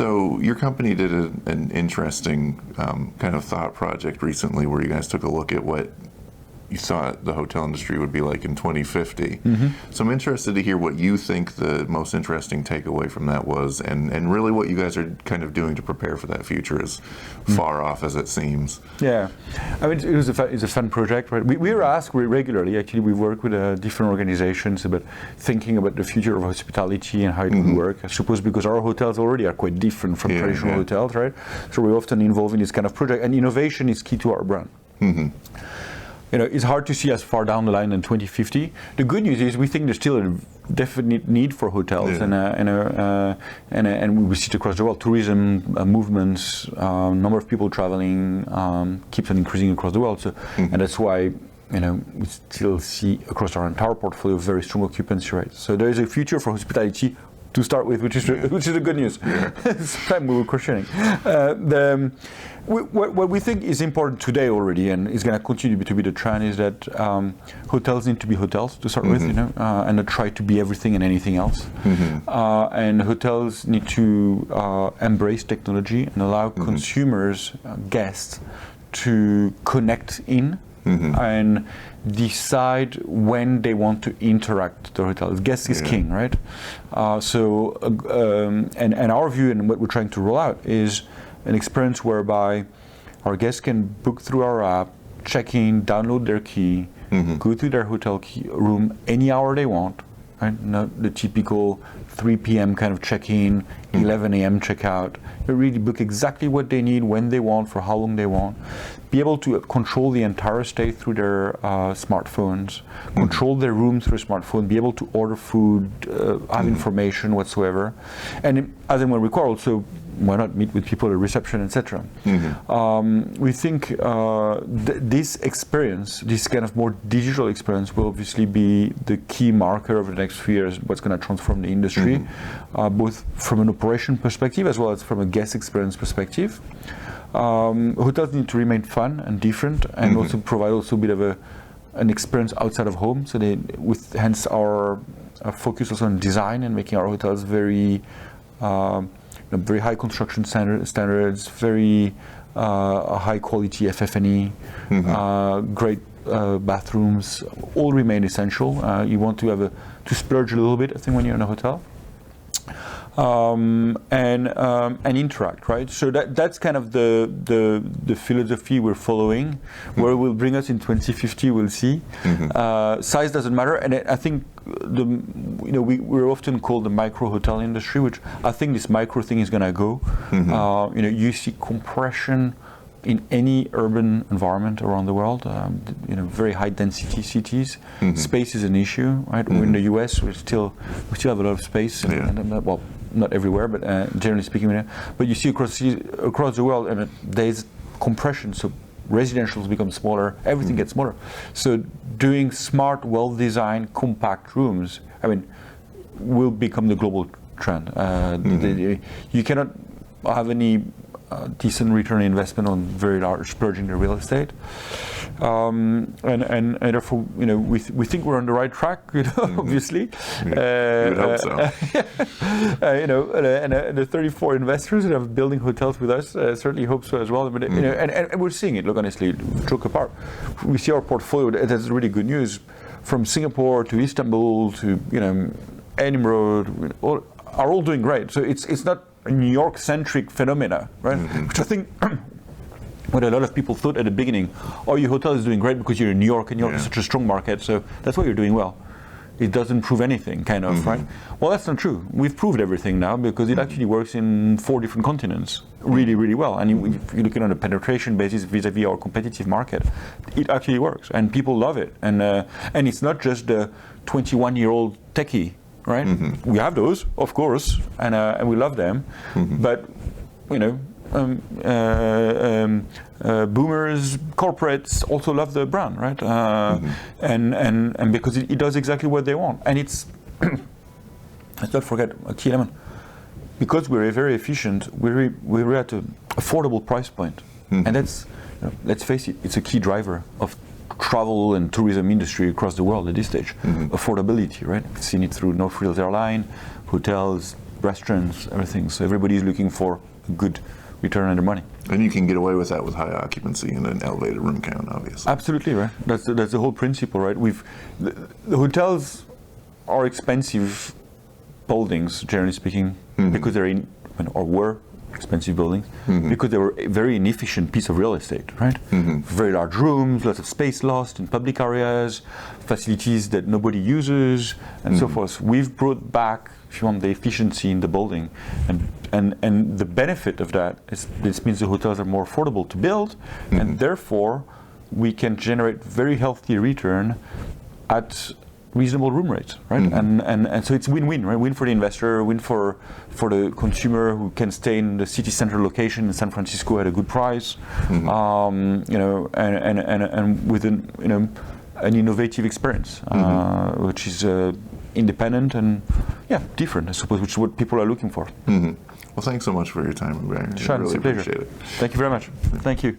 So your company did an interesting kind of thought project recently where you guys took a look at what you thought the hotel industry would be like in 2050. So I'm interested to hear what you think the most interesting takeaway from that was, and really what you guys are kind of doing to prepare for that future, as far off as it seems. Yeah, I mean, it's a fun project, right? We are asked regularly, actually. We work with different organizations about thinking about the future of hospitality and how it would work. I suppose because our hotels already are quite different from traditional hotels, right? So we're often involved in this kind of project, and innovation is key to our brand. You know, it's hard to see as far down the line in 2050. The good news is we think there's still a definite need for hotels, and we see it across the world. Tourism movements, number of people traveling keeps on increasing across the world. So, and that's why we still see across our entire portfolio very strong occupancy rates. So there is a future for hospitality to start with, which is the good news. Sometimes we were questioning. What we think is important today already, and is going to continue to be the trend, is that hotels need to be hotels to start with, and not try to be everything and anything else. And hotels need to embrace technology and allow consumers, guests, to connect in and decide when they want to interact with the hotel. Guest is king, right? And our view and what we're trying to roll out is an experience whereby our guests can book through our app, check in, download their key, go to their hotel room any hour they want, right? Not the typical 3 p.m. kind of check-in, 11 a.m. check-out. They really book exactly what they need, when they want, for how long they want. Be able to control the entire stay through their smartphones, control their room through a smartphone, be able to order food, have information whatsoever. And as and when required, also, why not meet with people at reception, etc. We think this experience, this kind of more digital experience, will obviously be the key marker over the next few years, what's going to transform the industry, both from an operation perspective as well as from a guest experience perspective. Hotels need to remain fun and different, and also provide also a bit of an experience outside of home. So hence our focus also on design and making our hotels very very high construction standards, very high quality FF&E, great bathrooms, all remain essential. You want to have to splurge a little bit, I think, when you're in a hotel. And interact, right? So that's kind of the philosophy we're following. Where it will bring us in 2050, we'll see. Size doesn't matter, and I think we're often called the micro hotel industry, which I think this micro thing is going to go. You see compression in any urban environment around the world, very high density cities. Space is an issue, right? We're in the US, we still have a lot of space, well, not everywhere, but generally speaking, but you see across the world, and there's compression, so residentials become smaller, everything gets smaller. So doing smart, well-designed, compact rooms, will become the global trend. You cannot have any decent return on investment on very large splurging the real estate, and therefore we think we're on the right track. Obviously, we would hope so. And the 34 investors that have building hotels with us certainly hope so as well. But and we're seeing it. Look, honestly, joke apart, we see our portfolio. That's really good news. From Singapore to Istanbul to Edinburgh, are all doing great. So it's not a New York-centric phenomena, right? Which I think what a lot of people thought at the beginning, your hotel is doing great because you're in New York, and New York is such a strong market, so that's why you're doing well. It doesn't prove anything, kind of, right? Well, that's not true. We've proved everything now, because it actually works in 4 different continents really, really well. And if you're looking on a penetration basis vis-a-vis our competitive market, it actually works, and people love it. And it's not just the 21-year-old techie, right? We have those, of course, and we love them, but boomers, corporates also love the brand, right? And because it does exactly what they want, and it's let's not forget a key element. Because we're very efficient, we're at an affordable price point, and that's let's face it, it's a key driver of travel and tourism industry across the world at this stage. Affordability, right? We've seen it through No Frills Airline, hotels, restaurants, everything. So everybody's looking for a good return on their money. And you can get away with that with high occupancy and an elevated room count, obviously. Absolutely, right. That's the whole principle, right? The hotels are expensive buildings, generally speaking, because they're or were expensive buildings, because they were a very inefficient piece of real estate, right? Very large rooms, lots of space lost in public areas, facilities that nobody uses, and so forth. We've brought back, if you want, the efficiency in the building, and the benefit of that is this means the hotels are more affordable to build, and therefore we can generate very healthy return at reasonable room rates, right? And so it's win-win, right? Win for the investor, win for the consumer who can stay in the city center location in San Francisco at a good price, and with an innovative experience, which is independent and different, I suppose, which is what people are looking for. Well, thanks so much for your time, Hubert. Sean, I really it's a pleasure. appreciate it. Thank you very much. Thank you.